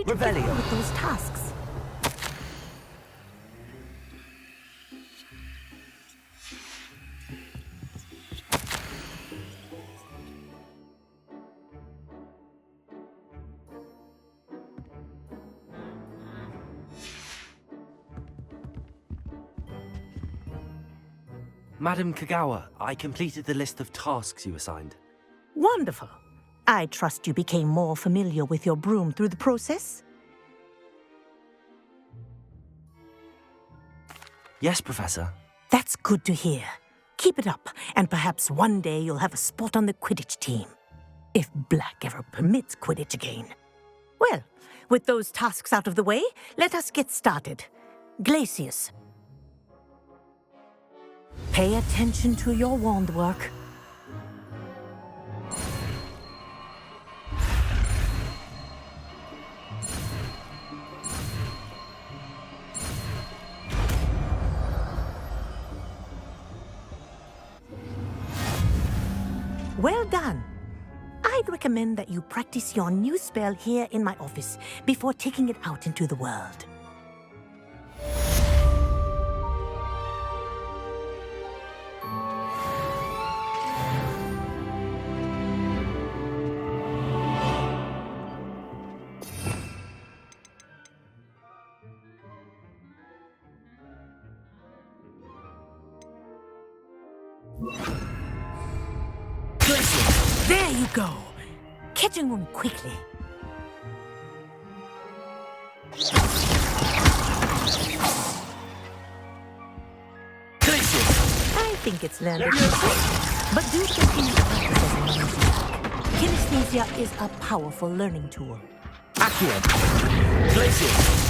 to get Revelio. on with those tasks. Madam Kagawa, I completed the list of tasks you assigned. Wonderful. I trust you became more familiar with your broom through the process? Yes, Professor. That's good to hear. Keep it up, and perhaps one day you'll have a spot on the Quidditch team. If Black ever permits Quidditch again. Well, with those tasks out of the way, let us get started. Glacius. Pay attention to your wand work. Well done. I'd recommend that you practice your new spell here in my office before taking it out into the world. There you go. Catching one quickly. I think it's learned it but do continue to practice as long as you like. Kinesthesia is a powerful learning tool. Accio. Glacius.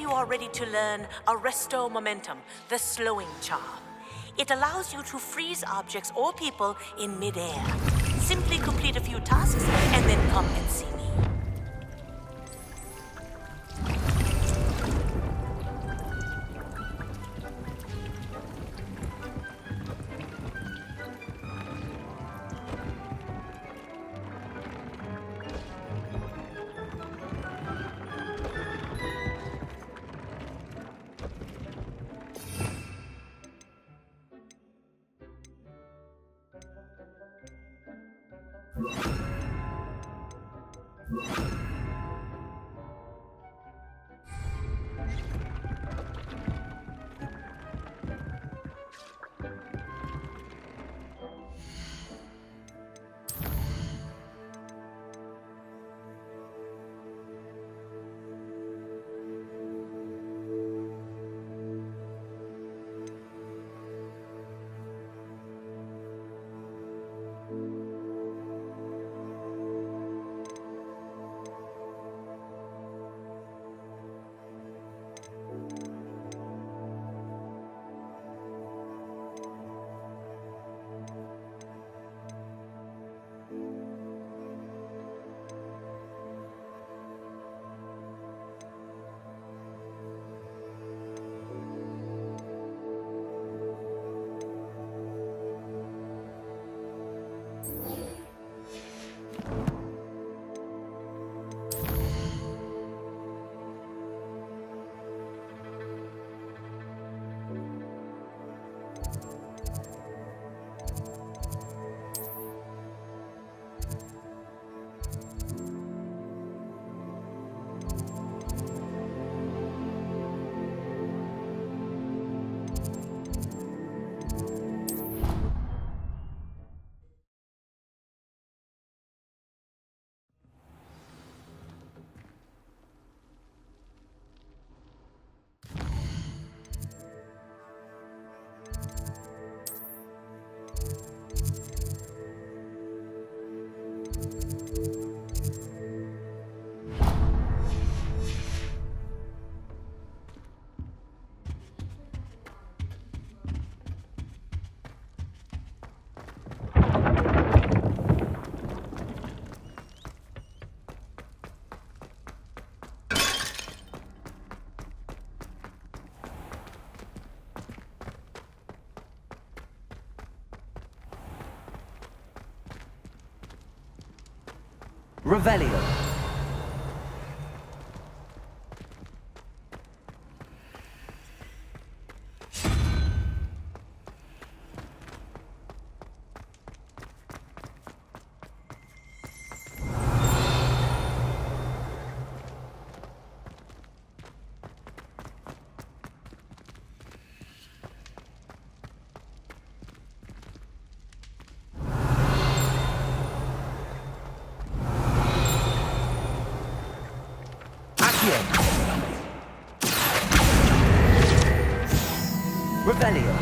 you are ready to learn Arresto Momentum, the slowing charm. It allows you to freeze objects or people in midair. Simply complete a few tasks and then come and see me. Revelio. Revelio.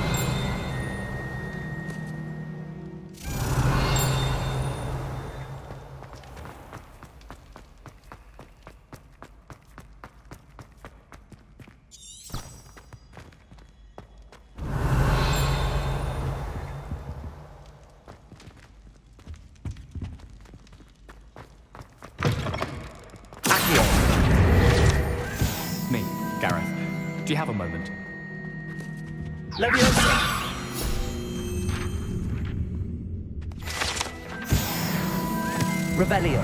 Me, Gareth. Do you have a moment? Leviosa. Revelio.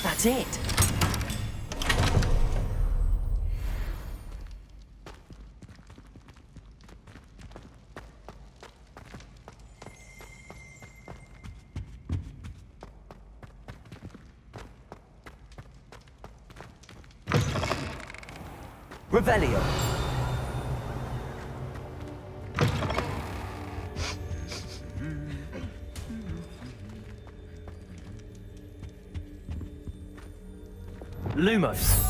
That's it. Revelio. Lumos.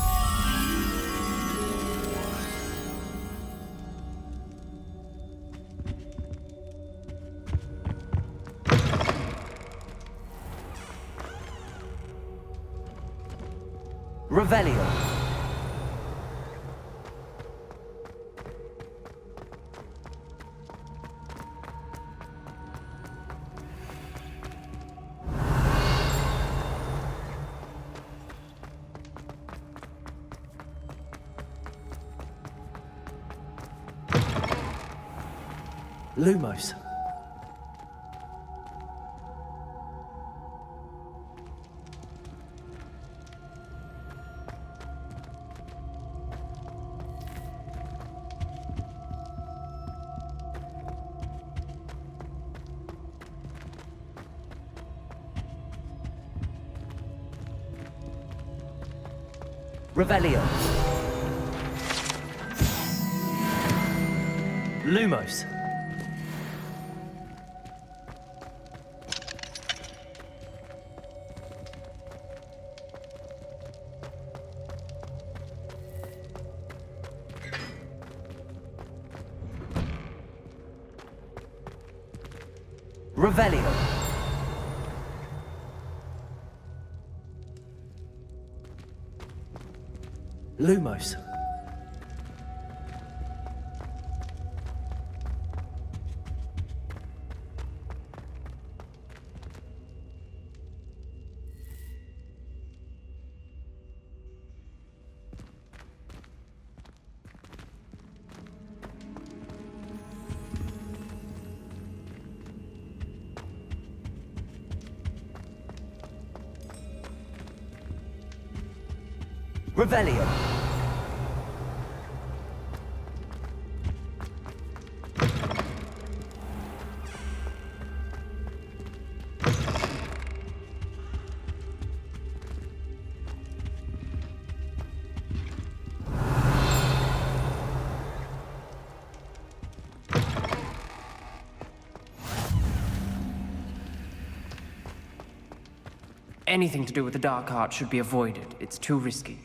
Revelio. Lumos. Revelio. Lumos. Revelio. Lumos. Revelio. Anything to do with the dark art should be avoided. It's too risky.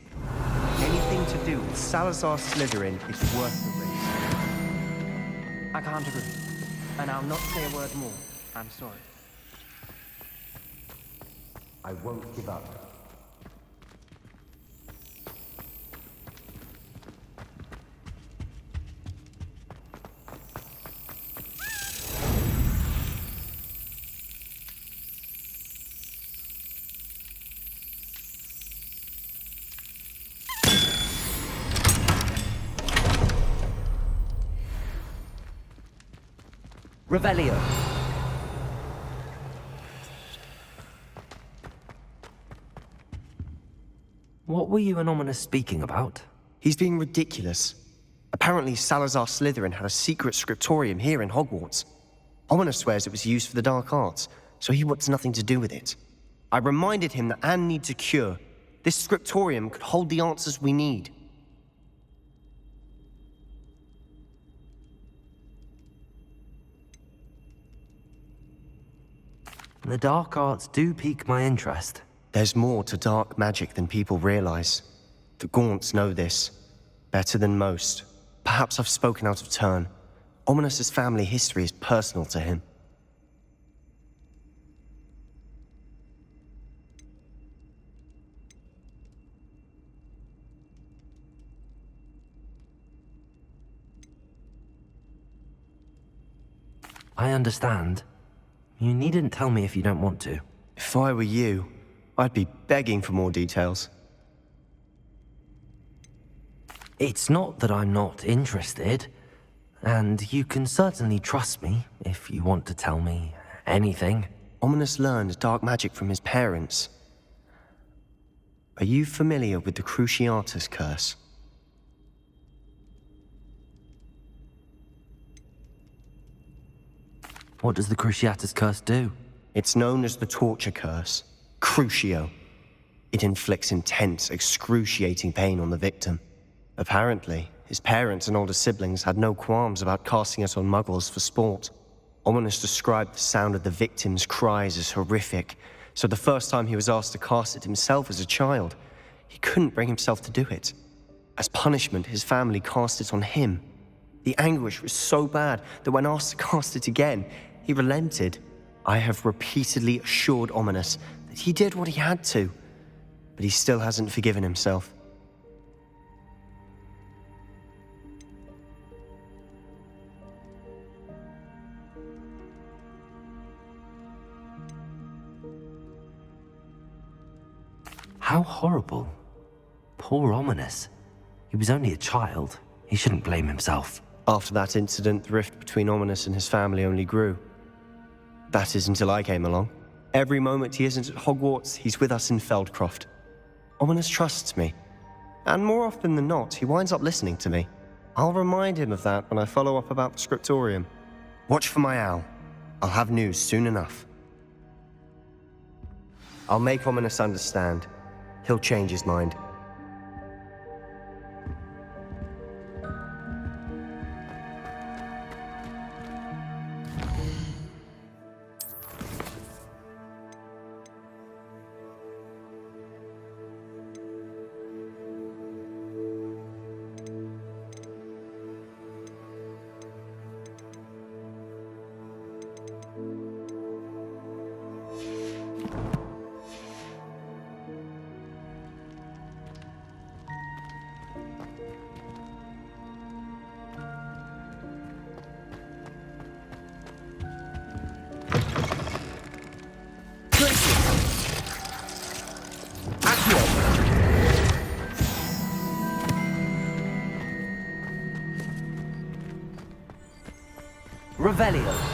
Anything to do with Salazar Slytherin is worth the risk. I can't agree. And I'll not say a word more. I'm sorry. I won't give up. Revelio. What were you and Ominous speaking about? He's being ridiculous. Apparently, Salazar Slytherin had a secret scriptorium here in Hogwarts. Ominous swears it was used for the dark arts, so he wants nothing to do with it. I reminded him that Anne needs a cure. This scriptorium could hold the answers we need. The dark arts do pique my interest. There's more to dark magic than people realize. The Gaunts know this. Better than most. Perhaps I've spoken out of turn. Ominous's family history is personal to him. I understand. You needn't tell me if you don't want to. If I were you, I'd be begging for more details. It's not that I'm not interested, and you can certainly trust me if you want to tell me anything. Ominous learned dark magic from his parents. Are you familiar with the Cruciatus curse? What does the Cruciatus curse do? It's known as the torture curse, Crucio. It inflicts intense, excruciating pain on the victim. Apparently, his parents and older siblings had no qualms about casting it on muggles for sport. Ominous described the sound of the victims' cries as horrific, so the first time he was asked to cast it himself as a child, he couldn't bring himself to do it. As punishment, his family cast it on him. The anguish was so bad that when asked to cast it again, he relented. I have repeatedly assured Ominous that he did what he had to, but he still hasn't forgiven himself. How horrible. Poor Ominous. He was only a child. He shouldn't blame himself. After that incident, the rift between Ominous and his family only grew. That is until I came along. Every moment he isn't at Hogwarts, he's with us in Feldcroft. Ominous trusts me. And more often than not, he winds up listening to me. I'll remind him of that when I follow up about the scriptorium. Watch for my owl. I'll have news soon enough. I'll make Ominous understand. He'll change his mind. Revelio.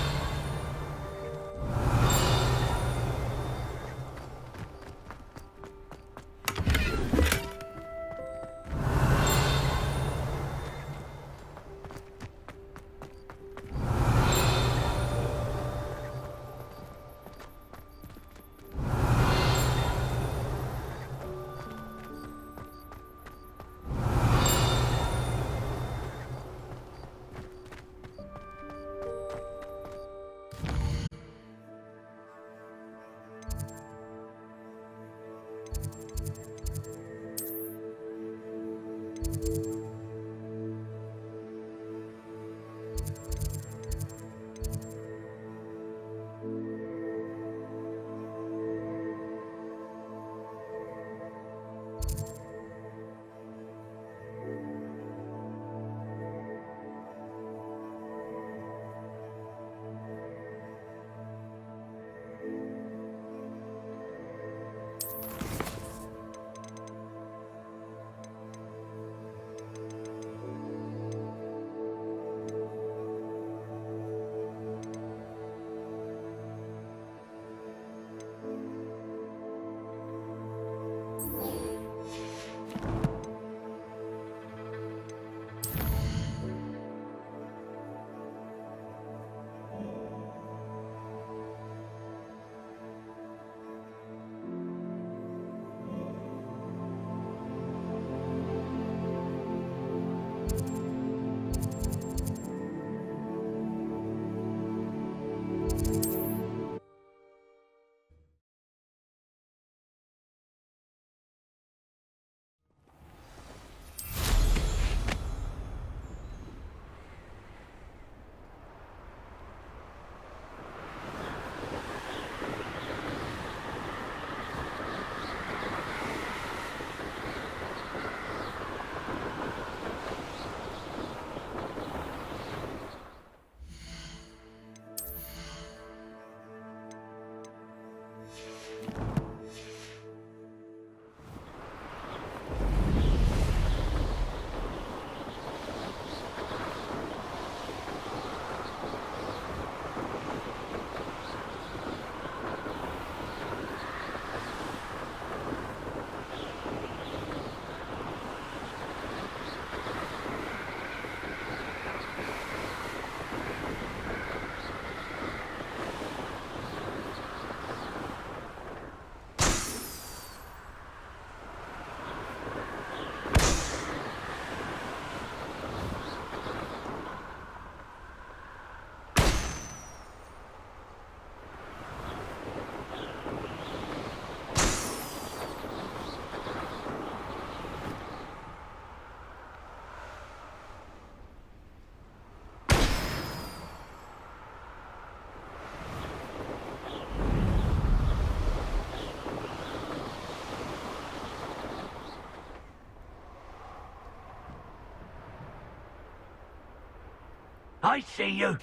I see you.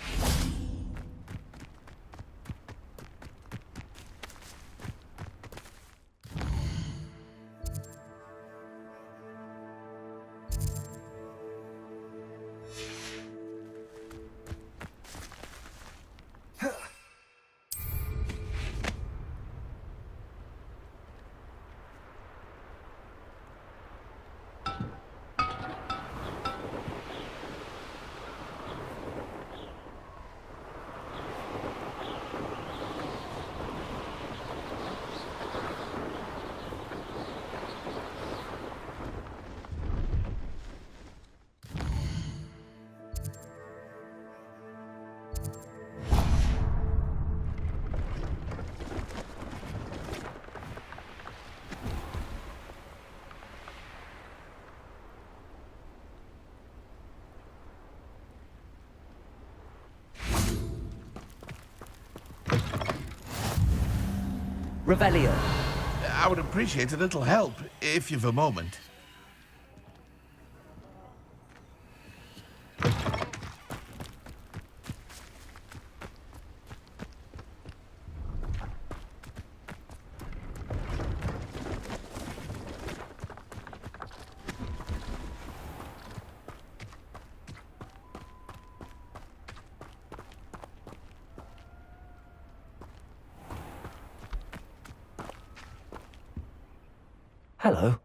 Revelio. I would appreciate a little help, if you've a moment. Hello.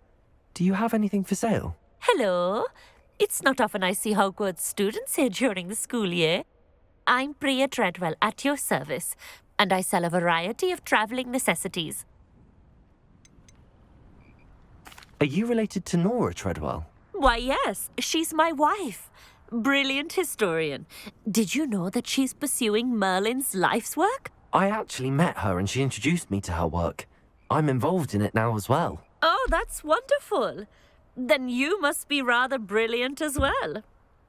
Do you have anything for sale? Hello. It's not often I see Hogwarts students here during the school year. I'm Priya Treadwell at your service, and I sell a variety of travelling necessities. Are you related to Nora Treadwell? Why, yes, she's my wife. Brilliant historian. Did you know that she's pursuing Merlin's life's work? I actually met her and she introduced me to her work. I'm involved in it now as well. Oh, that's wonderful. Then you must be rather brilliant as well.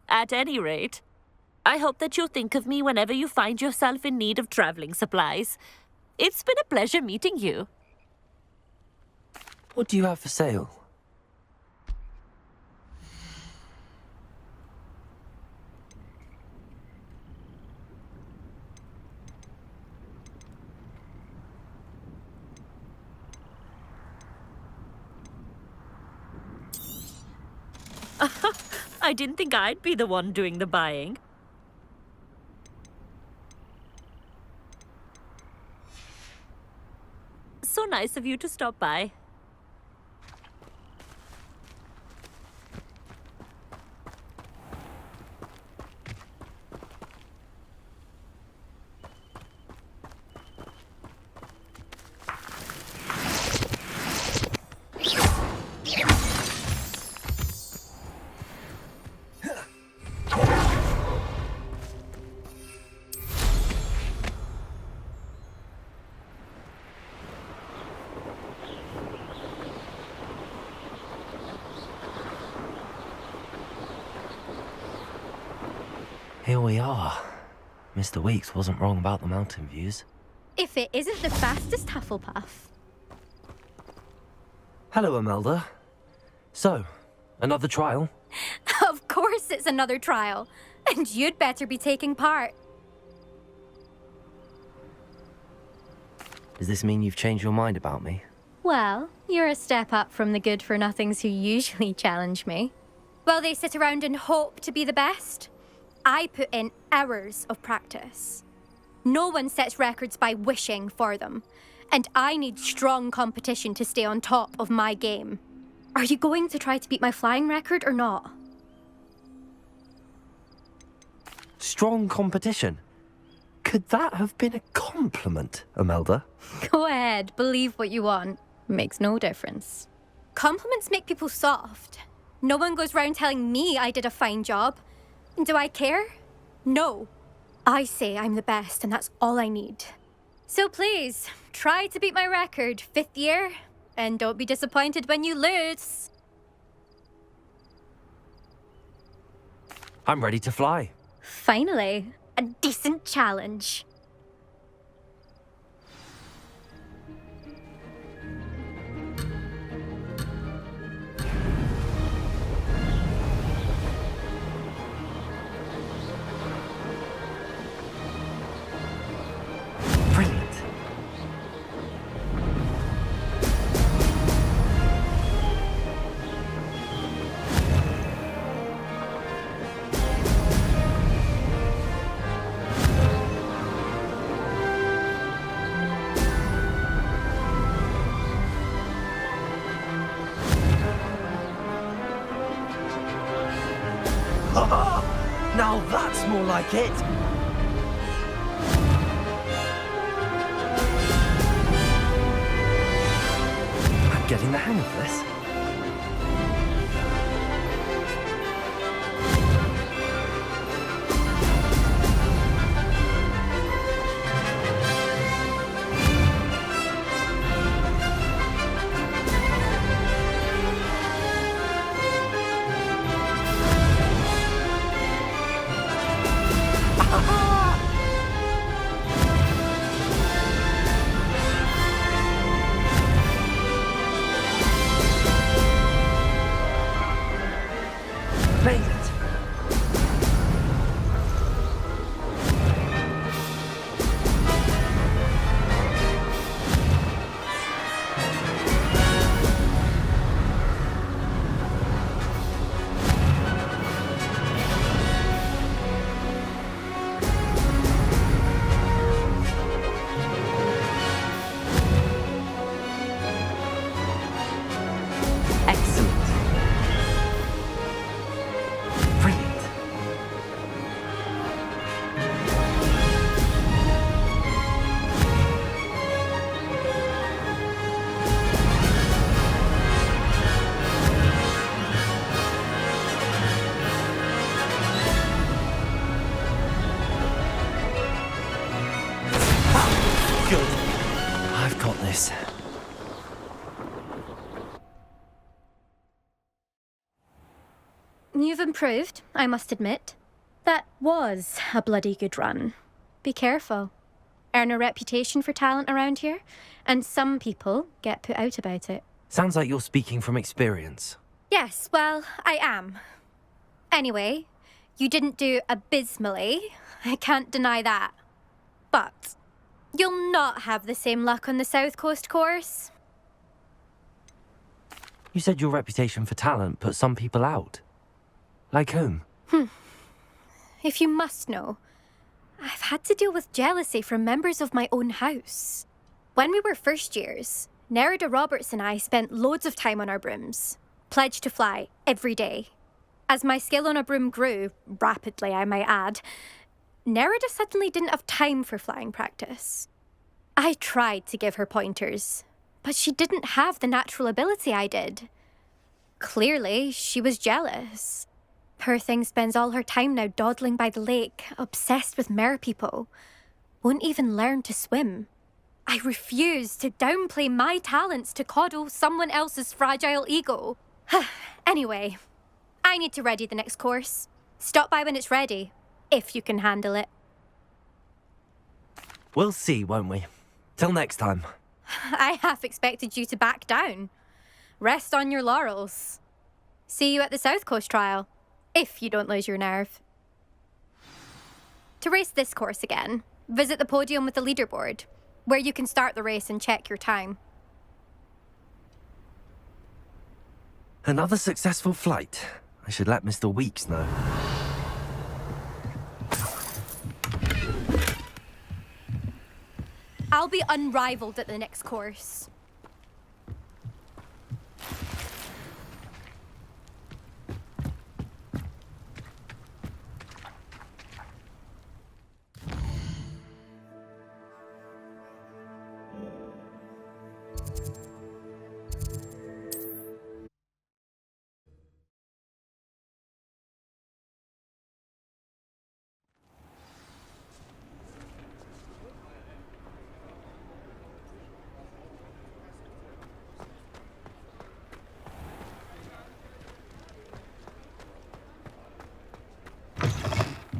At any rate, I hope that you'll think of me whenever you find yourself in need of travelling supplies. It's been a pleasure meeting you. What do you have for sale? I didn't think I'd be the one doing the buying. So nice of you to stop by. Here we are. Mr. Weeks wasn't wrong about the mountain views. If it isn't the fastest Hufflepuff. Hello, Imelda. So, another trial? Of course it's another trial. And you'd better be taking part. Does this mean you've changed your mind about me? Well, you're a step up from the good-for-nothings who usually challenge me. While they sit around and hope to be the best, I put in hours of practice. No one sets records by wishing for them, and I need strong competition to stay on top of my game. Are you going to try to beat my flying record or not? Strong competition? Could that have been a compliment, Imelda? Go ahead, believe what you want. Makes no difference. Compliments make people soft. No one goes round telling me I did a fine job. Do I care? No. I say I'm the best, and that's all I need. So please, try to beat my record, 5th year, and don't be disappointed when you lose. I'm ready to fly. Finally, a decent challenge. Now that's more like it! I'm getting the hang of this. Made it. Excellent. Brilliant. Good. I've got this. You've improved, I must admit. That was a bloody good run. Be careful. Earn a reputation for talent around here, and some people get put out about it. Sounds like you're speaking from experience. Yes, well, I am. Anyway, you didn't do abysmally. I can't deny that. But you'll not have the same luck on the South Coast course. You said your reputation for talent put some people out. Like whom? If you must know, I've had to deal with jealousy from members of my own house. When we were first years, Nerida Roberts and I spent loads of time on our brooms, pledged to fly every day. As my skill on a broom grew, rapidly I might add, Nerida suddenly didn't have time for flying practice. I tried to give her pointers, but she didn't have the natural ability I did. Clearly, she was jealous. Poor thing spends all her time now dawdling by the lake, obsessed with merpeople. Won't even learn to swim. I refuse to downplay my talents to coddle someone else's fragile ego. Anyway, I need to ready the next course. Stop by when it's ready, if you can handle it. We'll see, won't we? Till next time. I half expected you to back down. Rest on your laurels. See you at the South Coast trial. If you don't lose your nerve. To race this course again, visit the podium with the leaderboard, where you can start the race and check your time. Another successful flight. I should let Mr. Weeks know. I'll be unrivaled at the next course.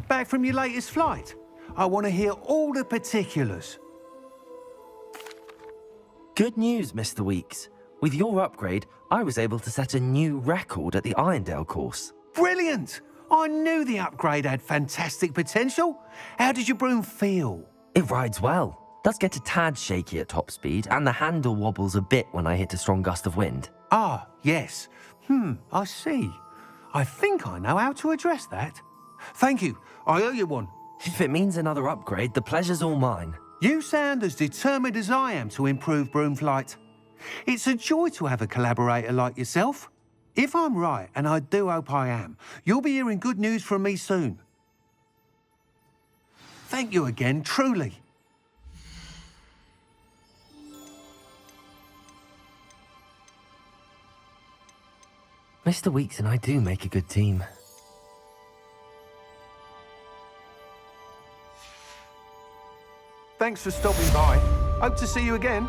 Back from your latest flight? I want to hear all the particulars. Good news, Mr. Weeks. With your upgrade, I was able to set a new record at the Irondale course. Brilliant! I knew the upgrade had fantastic potential. How did your broom feel? It rides well. Does get a tad shaky at top speed, and the handle wobbles a bit when I hit a strong gust of wind. Ah, yes. I see. I think I know how to address that. Thank you. I owe you one. If it means another upgrade, the pleasure's all mine. You sound as determined as I am to improve broom flight. It's a joy to have a collaborator like yourself. If I'm right, and I do hope I am, you'll be hearing good news from me soon. Thank you again, truly. Mr. Weeks and I do make a good team. Thanks for stopping by. Hope to see you again.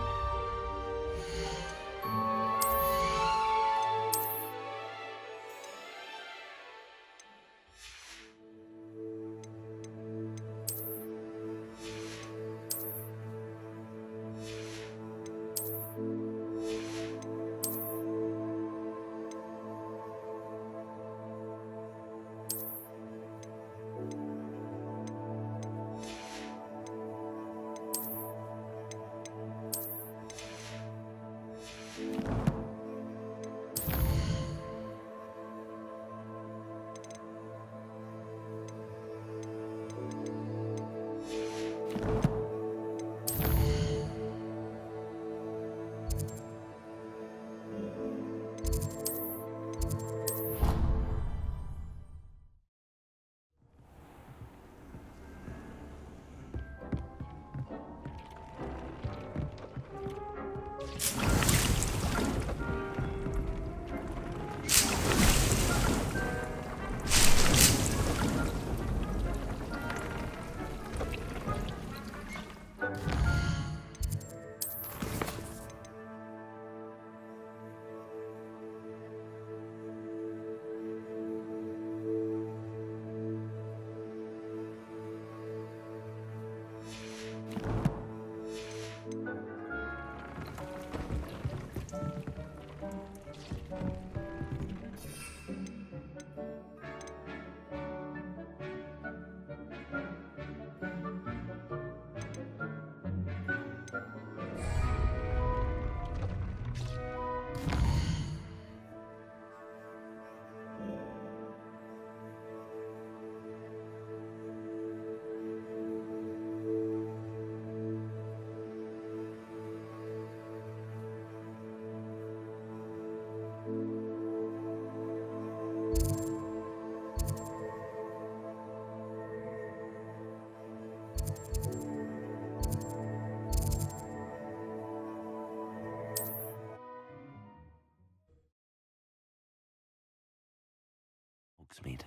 Hogsmeade.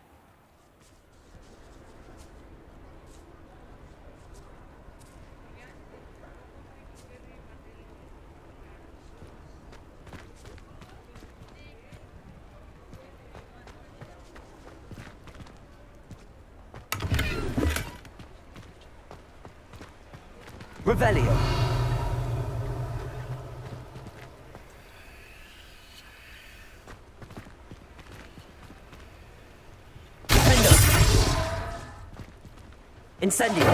Revelio. Incendio.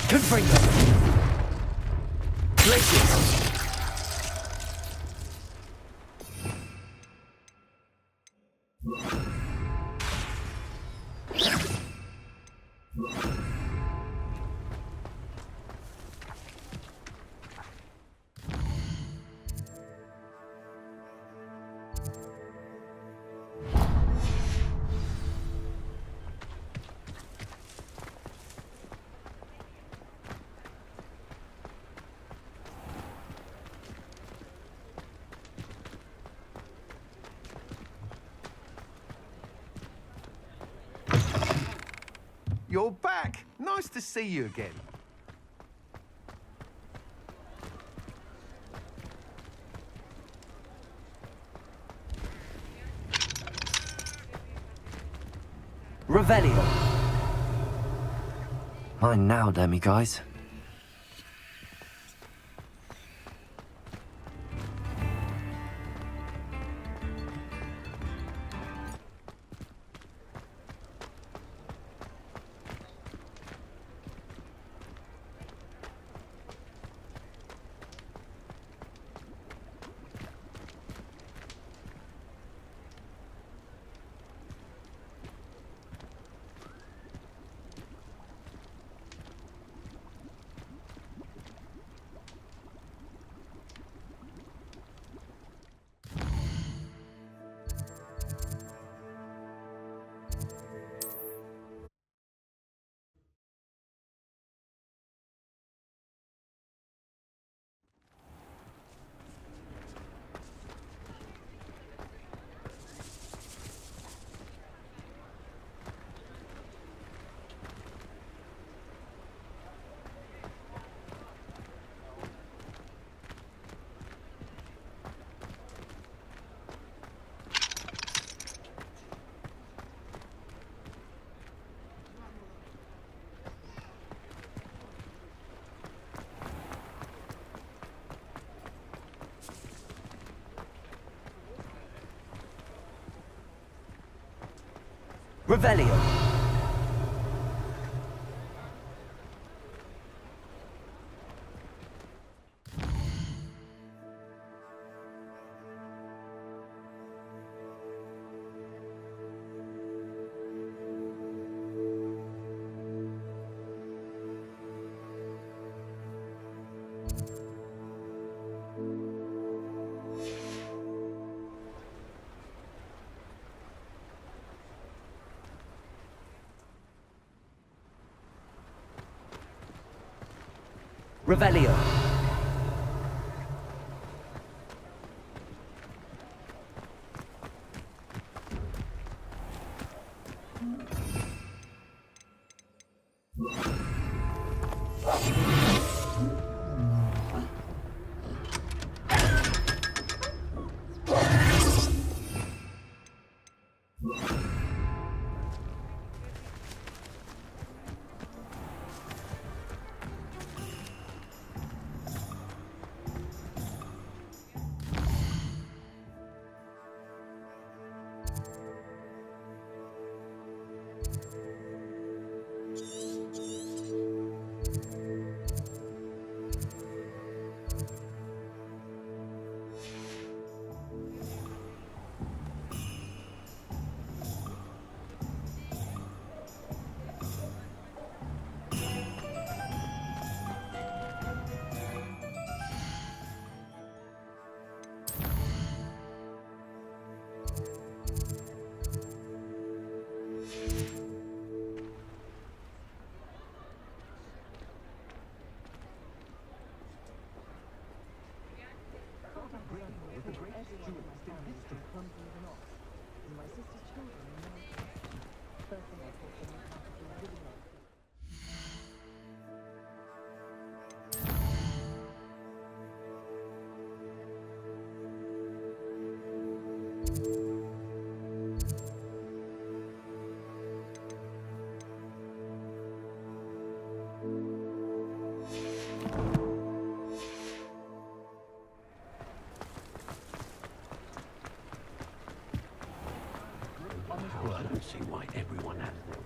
Confringo. Glacius. You're back. Nice to see you again. Revelio. Mine now, Demi guys. Revelio. Revelio. I don't see why everyone has them.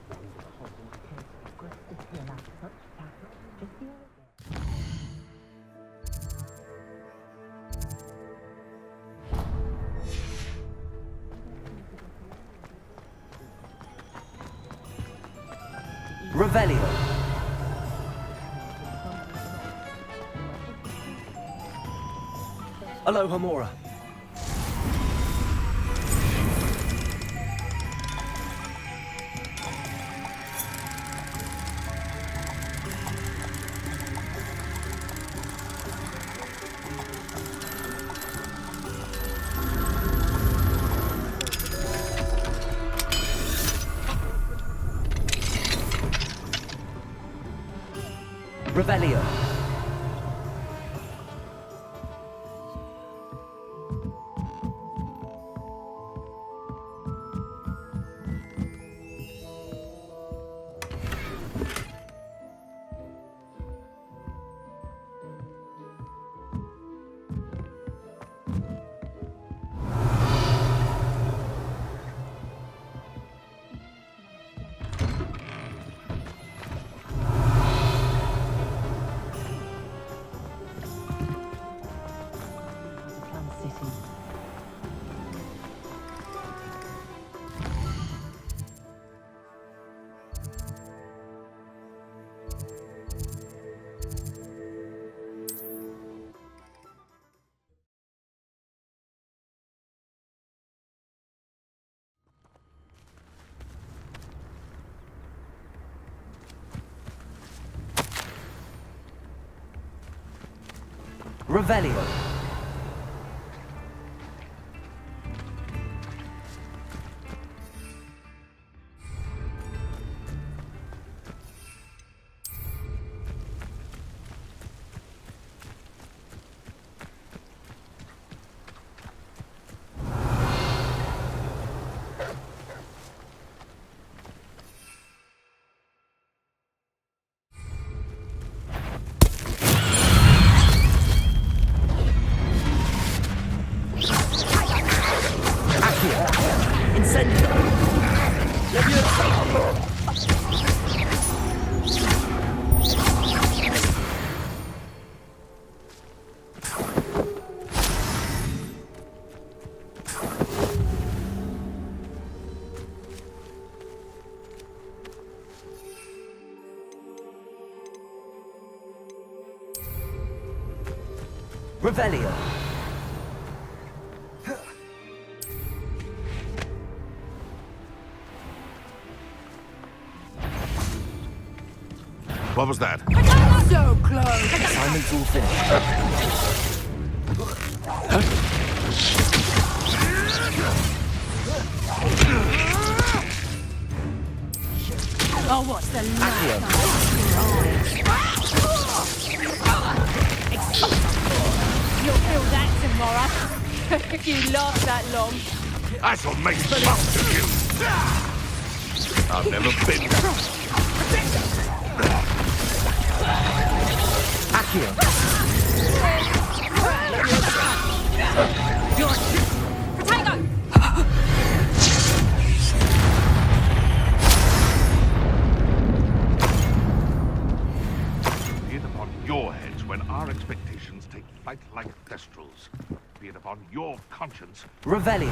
Revelio. Aloha Mora. Revelio. Revelio. Incendio. Revelio. What was that? So close. Assignment's all finished. Oh, what's the Accio. You'll feel that tomorrow. If you last that long. I shall make fun of you! I've never been... Accio. Potato! Be it upon your heads when our expectations take flight like thestrals. Be it upon your conscience. Revelio.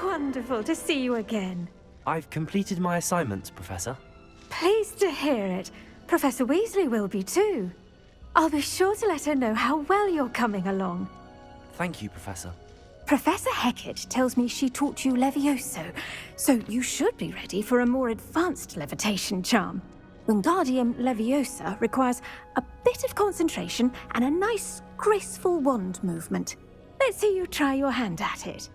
Wonderful to see you again. I've completed my assignments, Professor. Pleased to hear it. Professor Weasley will be too. I'll be sure to let her know how well you're coming along. Thank you, Professor. Professor Hecat tells me she taught you Levioso, so you should be ready for a more advanced levitation charm. Wingardium Leviosa requires a bit of concentration and a nice, graceful wand movement. Let's see you try your hand at it.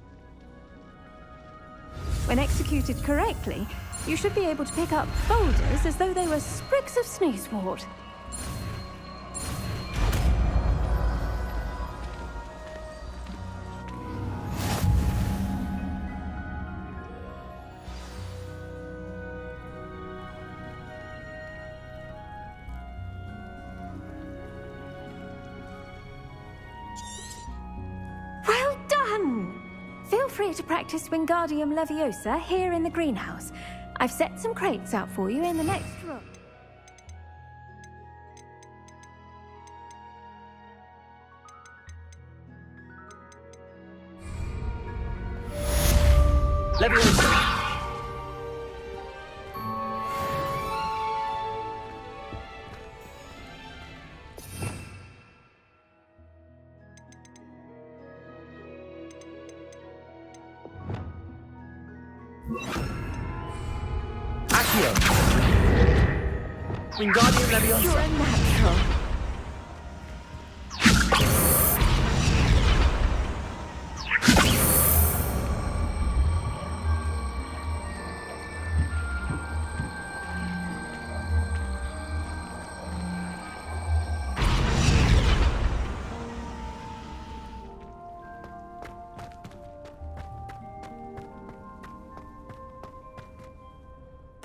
When executed correctly, you should be able to pick up boulders as though they were sprigs of sneezewort. Well done! Feel free to practice Wingardium Leviosa here in the greenhouse. I've set some crates out for you in the next room. Leviosa! Accio! Wingardium Leviosa! You're a natural.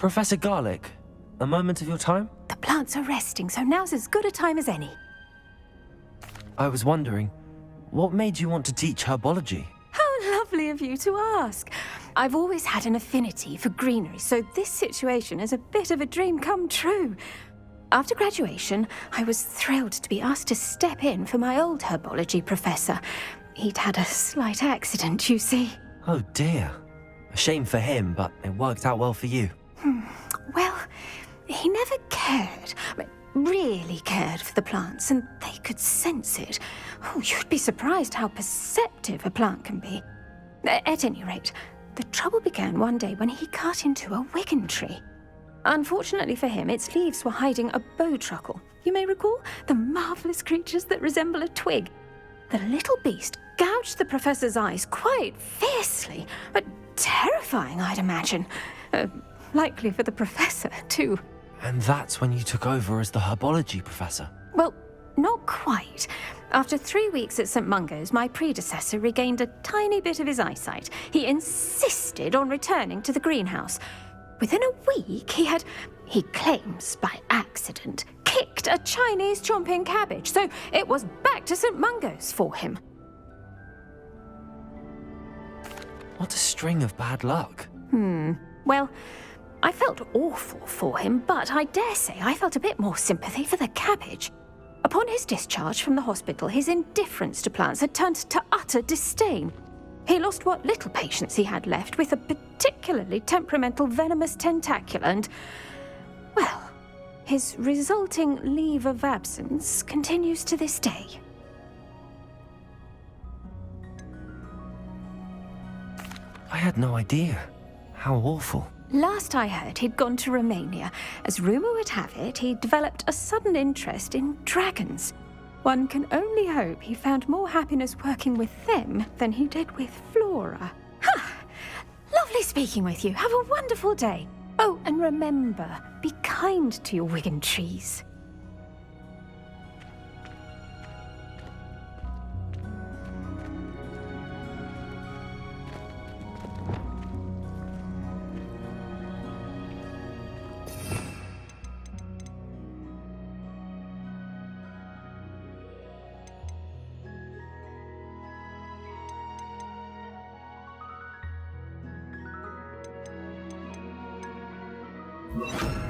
Professor Garlick, a moment of your time? The plants are resting, so now's as good a time as any. I was wondering, what made you want to teach herbology? How lovely of you to ask. I've always had an affinity for greenery, so this situation is a bit of a dream come true. After graduation, I was thrilled to be asked to step in for my old herbology professor. He'd had a slight accident, you see. Oh dear. A shame for him, but it worked out well for you. Well, he never cared, really cared for the plants, and they could sense it. Oh, you'd be surprised how perceptive a plant can be. At any rate, the trouble began one day when he cut into a wigan tree. Unfortunately for him, its leaves were hiding a bowtruckle. You may recall the marvellous creatures that resemble a twig. The little beast gouged the professor's eyes quite fiercely, but terrifying, I'd imagine. Likely for the professor, too. And that's when you took over as the herbology professor? Well, not quite. After 3 weeks at St. Mungo's, my predecessor regained a tiny bit of his eyesight. He insisted on returning to the greenhouse. Within a week, he claims by accident, kicked a Chinese chomping cabbage, so it was back to St. Mungo's for him. What a string of bad luck. Well, I felt awful for him, but I dare say I felt a bit more sympathy for the cabbage. Upon his discharge from the hospital, his indifference to plants had turned to utter disdain. He lost what little patience he had left with a particularly temperamental venomous tentacula and, well, his resulting leave of absence continues to this day. I had no idea. How awful. Last I heard, he'd gone to Romania. As rumour would have it, he developed a sudden interest in dragons. One can only hope he found more happiness working with them than he did with Flora. Lovely speaking with you. Have a wonderful day. Oh, and remember, be kind to your wigan trees. you